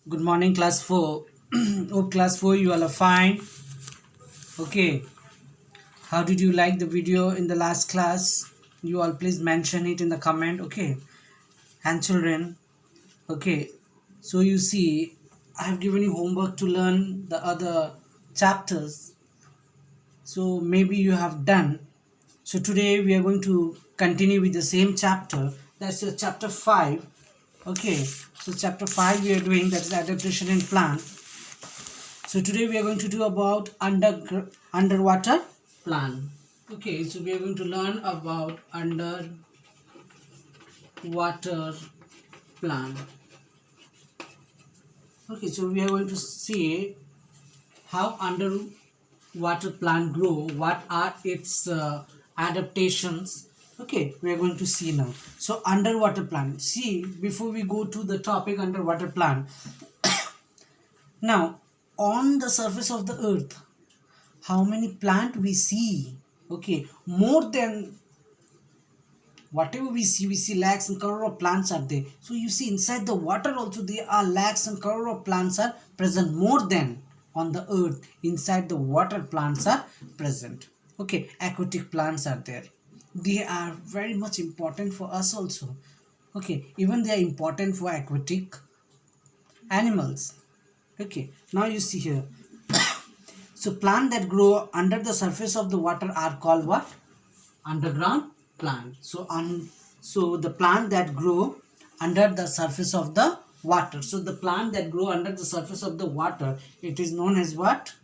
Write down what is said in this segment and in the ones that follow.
Good morning, class 4. Hope class 4 you all are fine. Okay. How did you like the video in the last class? You all please mention it in the comment. Okay. And children. Okay. So you see, I have given you homework to learn the other chapters. So maybe you have done. So today we are going to continue with the same chapter. That's chapter 5. Okay. So chapter 5 we are doing, that is adaptation in plant. So today we are going to do about underwater plant. Okay, so we are going to learn about underwater plant. Okay, so we are going to see how underwater plant grow, what are its adaptations. Okay, we are going to see now. So underwater plant. See, before we go to the topic underwater plant, now on the surface of the earth, how many plant we see? Okay, more than whatever we see lakhs and crore of plants are there. So you see inside the water also there are lakhs and crore of plants are present, more than on the earth. Inside the water plants are present. Okay, aquatic plants are there. They are very much important for us also. Okay, even they are important for aquatic animals. Okay, now you see here. So plants that grow under the surface of the water are called what? Underground plant. So the plant that grow under the surface of the water. So the plant that grow under the surface of the water, it is known as what?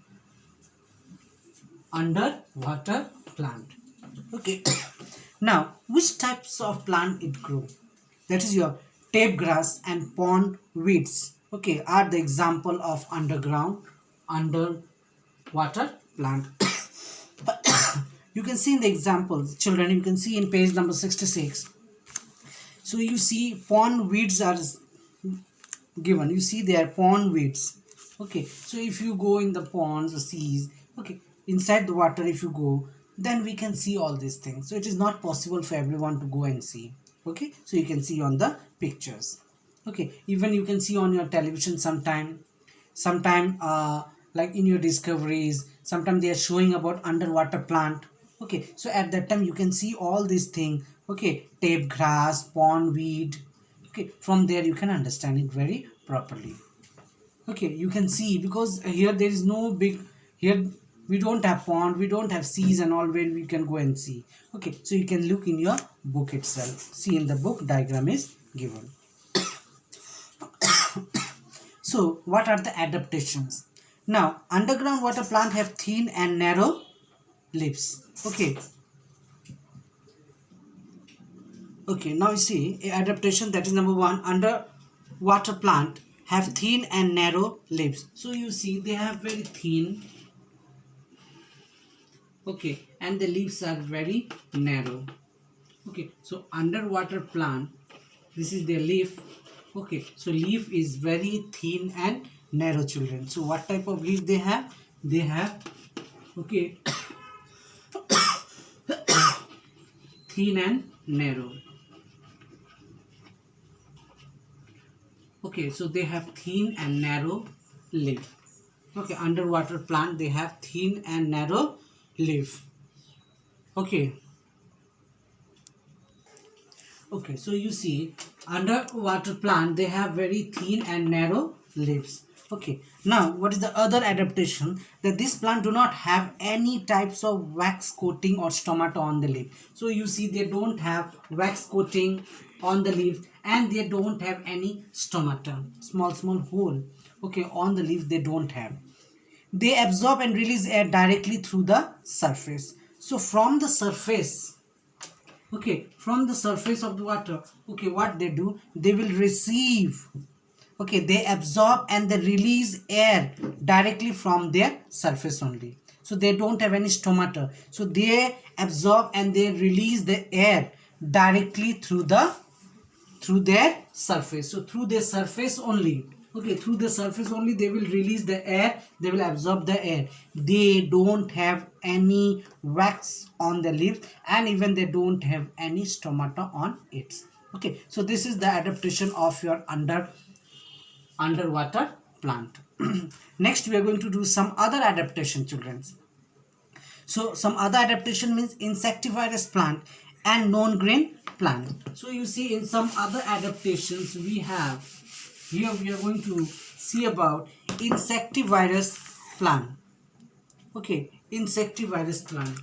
Underwater plant. Okay. Now, which types of plant it grow? That is your tape grass and pond weeds. Okay, are the example of underwater plant. You can see in the examples, children, you can see in page number 66. So you see pond weeds are given. You see they are pond weeds. Okay, so if you go in the ponds or seas, okay, inside the water if you go, then we can see all these things. So it is not possible for everyone to go and see. Okay, so you can see on the pictures. Okay, even you can see on your television sometime like in your discoveries, sometime they are showing about underwater plant. Okay, so at that time you can see all these things. Okay, tape grass, pond weed. Okay, from there you can understand it very properly. Okay, you can see, because here there is no big, here we don't have pond, we don't have seas and all where we can go and see. Okay, so you can look in your book itself. See, in the book diagram is given. So what are the adaptations? Now underground water plant have thin and narrow leaves. Okay, now you see adaptation, that is number one. Underwater plant have thin and narrow leaves. So you see they have very thin, okay, and the leaves are very narrow. Okay, so underwater plant, this is their leaf. Okay, so leaf is very thin and narrow, children. So what type of leaf they have? They have, okay, thin and narrow. Okay, so they have thin and narrow leaf. Okay, underwater plant, they have thin and narrow leaf. Okay, so you see underwater plant, they have very thin and narrow leaves. Okay, now what is the other adaptation? That this plant do not have any types of wax coating or stomata on the leaf. So you see they don't have wax coating on the leaf, and they don't have any stomata, small hole, okay, on the leaf they don't have. They absorb and release air directly through the surface. So from the surface, okay, from the surface of the water, okay, what they do, they will receive, okay, they absorb and they release air directly from their surface only. So they don't have any stomata, so they absorb and they release the air directly through their surface. So through their surface only, okay, through the surface only they will release the air, they will absorb the air. They don't have any wax on the leaves, and even they don't have any stomata on it. Okay, so this is the adaptation of your underwater plant. Next we are going to do some other adaptation, children. So some other adaptation means insectivorous plant and non-grain plant. So you see in some other adaptations we have here, we are going to see about insectivorous plant. Okay, insectivorous plant.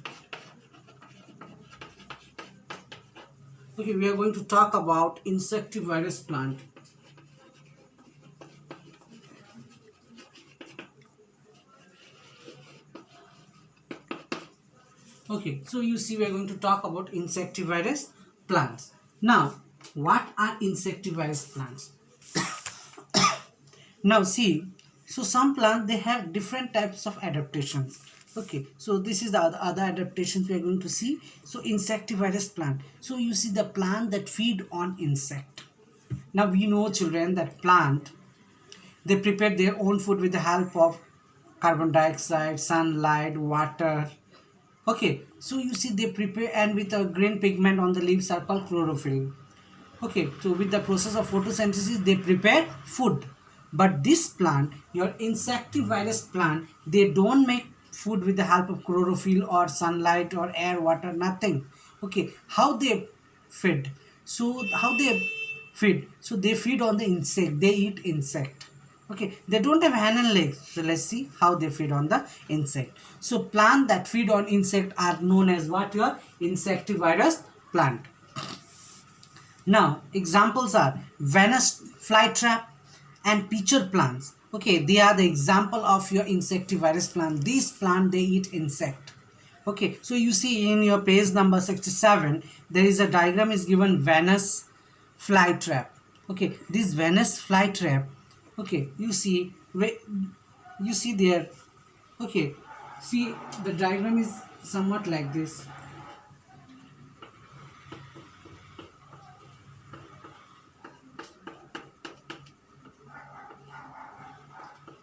Okay, we are going to talk about insectivorous plant. Okay, so you see we are going to talk about insectivorous plants. Now, what are insectivorous plants? Now see, so some plants they have different types of adaptations. Okay, so this is the other adaptations we are going to see. So insectivorous plant. So you see the plant that feed on insect. Now we know, children, that plant they prepare their own food with the help of carbon dioxide, sunlight, water. Okay, so you see they prepare, and with a green pigment on the leaves are called chlorophyll. Okay, so with the process of photosynthesis they prepare food. But this plant, your insectivorous plant, they don't make food with the help of chlorophyll or sunlight or air, water, nothing. Okay, how they feed? So how they feed? So they feed on the insect. They eat insect. Okay, they don't have hand and legs. So let's see how they feed on the insect. So plant that feed on insect are known as what? Your insectivorous plant. Now examples are Venus flytrap and pitcher plants. Okay, they are the example of your insectivorous plant. These plant they eat insect. Okay, so you see in your page number 67 there is a diagram is given Venus flytrap. Okay, this Venus flytrap. Okay, you see there. Okay, see the diagram is somewhat like this.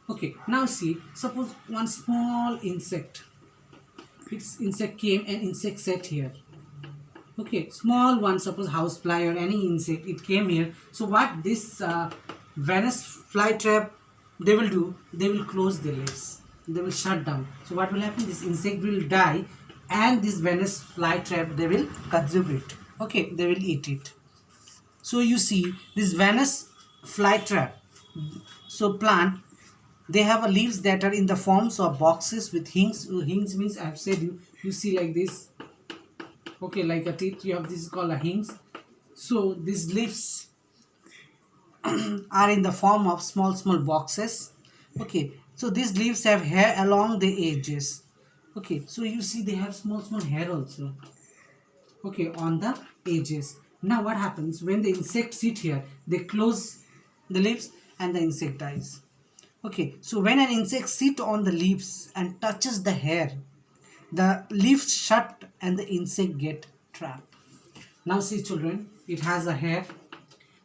Okay, now see, suppose one small insect. Its insect came and insect sat here. Okay, small one, suppose housefly or any insect, it came here. So what this Venus flytrap they will do? They will close their legs. They will shut down. So what will happen? This insect will die, and this Venus flytrap they will consume it. Okay, they will eat it. So you see this Venus flytrap. So plant. They have a leaves that are in the forms of boxes with hings. Hings means I have said you see like this. Okay, like a teeth you have, this is called a hings. So these leaves are in the form of small boxes. Okay, so these leaves have hair along the edges. Okay, so you see they have small hair also. Okay, on the edges. Now what happens when the insects sit here? They close the leaves and the insect dies. Okay, so when an insect sits on the leaves and touches the hair, the leaves shut and the insect get trapped. Now see, children, it has a hair.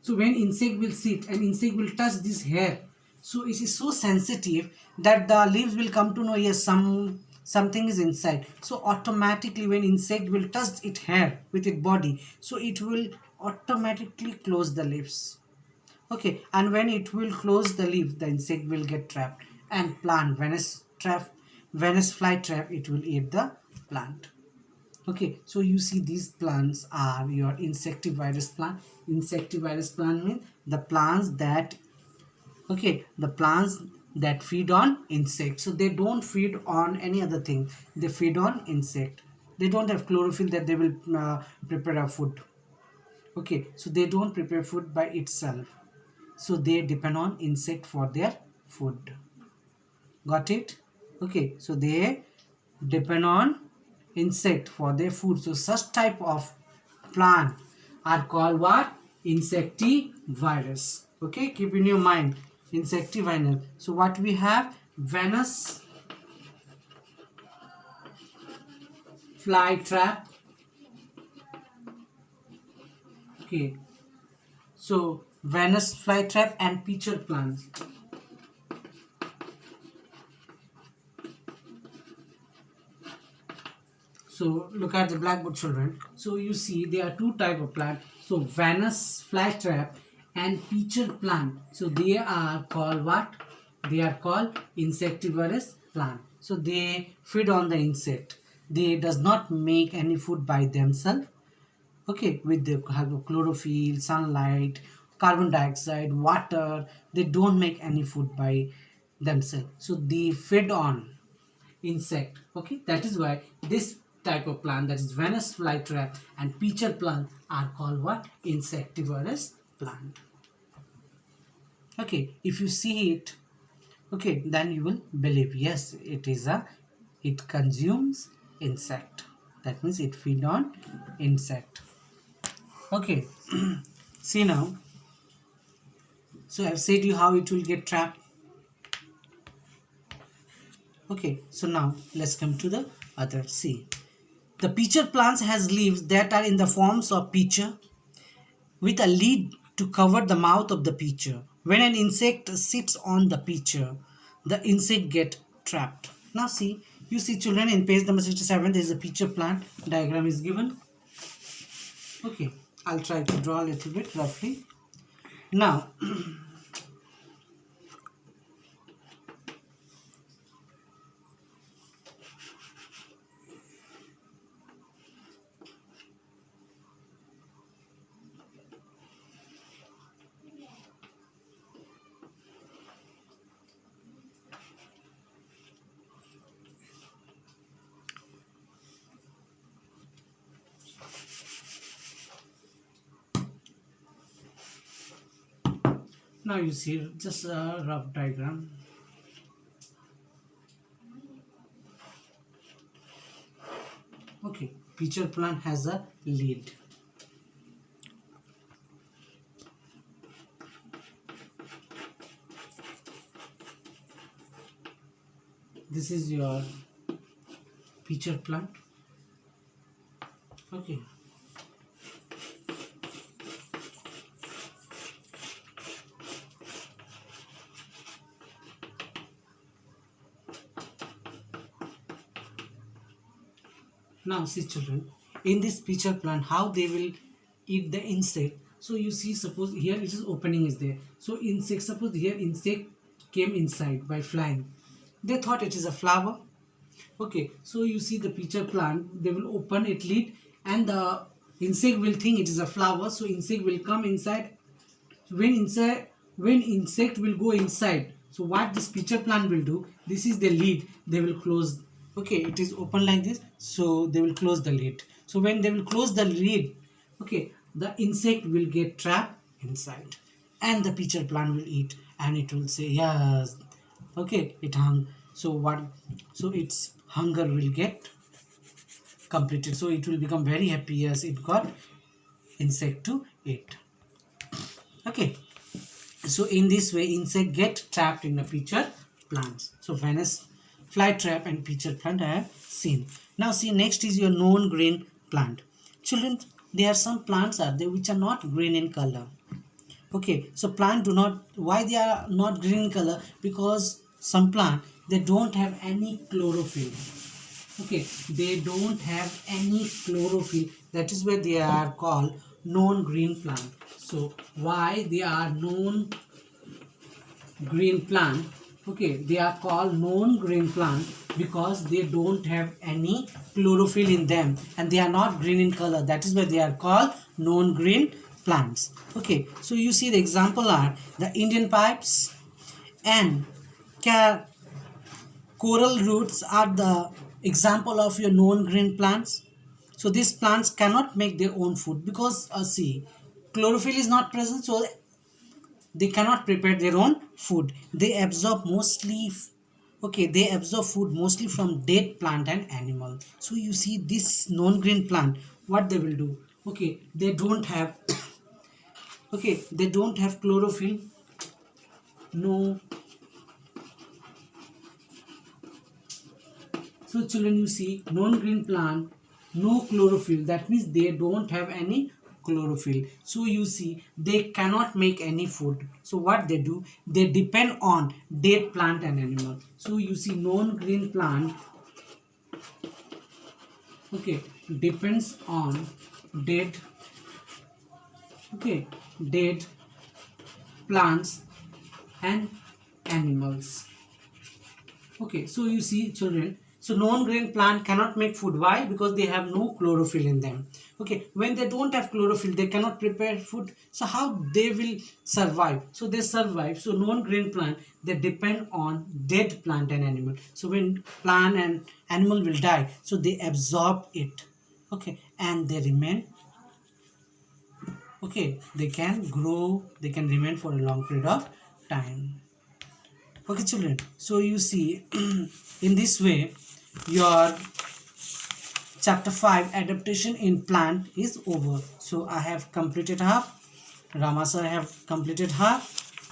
So when insect will sit and insect will touch this hair, so it is so sensitive that the leaves will come to know, yes, something is inside. So automatically when insect will touch its hair with its body, so it will automatically close the leaves. Okay, and when it will close the leaf, the insect will get trapped, and plant Venus flytrap, it will eat the plant. Okay, so you see these plants are your insectivorous plant. Insectivorous plant means the plants that feed on insects. So they don't feed on any other thing. They feed on insect. They don't have chlorophyll that they will prepare a food. Okay, so they don't prepare food by itself. So they depend on insect for their food. Got it? Okay, so they depend on insect for their food. So such type of plant are called what? Insectivorous. Okay, keep in your mind, insectivorous. So what we have? Venus flytrap. Okay, so Venus flytrap and pitcher plants. So look at the blackboard, children. So you see there are two type of plant. So Venus flytrap and pitcher plant. So they are called what? They are called insectivorous plant. So they feed on the insect. They does not make any food by themselves. Okay, with the chlorophyll, sunlight, carbon dioxide, water, they don't make any food by themselves. So they feed on insect. Okay, that is why this type of plant, that is Venus flytrap and pitcher plant, are called what? Insectivorous plant. Okay, if you see it, okay, then you will believe, yes, it consumes insect. That means it feed on insect. Okay, see now, so I've said you how it will get trapped. Okay, so now let's come to the other. See, the pitcher plants has leaves that are in the forms of pitcher with a lid to cover the mouth of the pitcher. When an insect sits on the pitcher, the insect get trapped. Now see, you see children, in page number 67 there is a pitcher plant diagram is given. Okay, I'll try to draw a little bit roughly. Now now you see just a rough diagram. Okay, pitcher plant has a lid. This is your pitcher plant. Okay, now see children, in this pitcher plant how they will eat the insect. So you see, suppose here it is opening is there, so insect, suppose here insect came inside by flying, they thought it is a flower. Okay, so you see the pitcher plant, they will open it lid and the insect will think it is a flower, so insect will come inside. When insect will go inside, so what this pitcher plant will do, this is the lid, they will close. Okay, it is open like this, so they will close the lid. So when they will close the lid, okay, the insect will get trapped inside and the pitcher plant will eat and it will say yes. Okay, it hung. So what, so its hunger will get completed, so it will become very happy as it got insect to eat. Okay, so in this way insect get trapped in the pitcher plants. So Venus flytrap and pitcher plant I have seen. Now see, next is your known green plant. Children, there are some plants are there which are not green in color. Okay, so plant do not, why they are not green in color? Because some plant, they don't have any chlorophyll. Okay, they don't have any chlorophyll, that is why they are called known green plant. So why they are known green plant? Okay, they are called known green plant because they don't have any chlorophyll in them and they are not green in color, that is why they are called known green plants. Okay, so you see the example are the Indian pipes and coral roots are the example of your known green plants. So these plants cannot make their own food because see, chlorophyll is not present, so they cannot prepare their own food. They absorb mostly, okay, they absorb food mostly from dead plant and animal. So you see this known green plant, what they will do, okay, they don't have okay, they don't have chlorophyll, no. So children, you see known green plant, no chlorophyll, that means they don't have any chlorophyll. So you see they cannot make any food. So what they do, they depend on dead plant and animal. So you see known green plant, okay, depends on dead, okay, dead plants and animals. Okay, so you see children, so non-grain plant cannot make food. Why? Because they have no chlorophyll in them. Okay, when they don't have chlorophyll, they cannot prepare food. So how they will survive? So they survive. So non-grain plant, they depend on dead plant and animal. So when plant and animal will die, so they absorb it. Okay, and they remain. Okay, they can grow, they can remain for a long period of time. Okay children, so you see in this way your chapter 5 adaptation in plant is over. So I have completed half, Rama sir have completed half.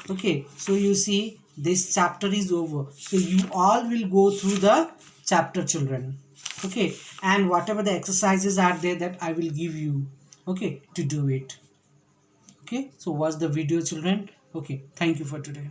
Okay, so you see this chapter is over, so you all will go through the chapter children. Okay, and whatever the exercises are there that I will give you, okay, to do it. Okay, so watch the video children. Okay, thank you for today.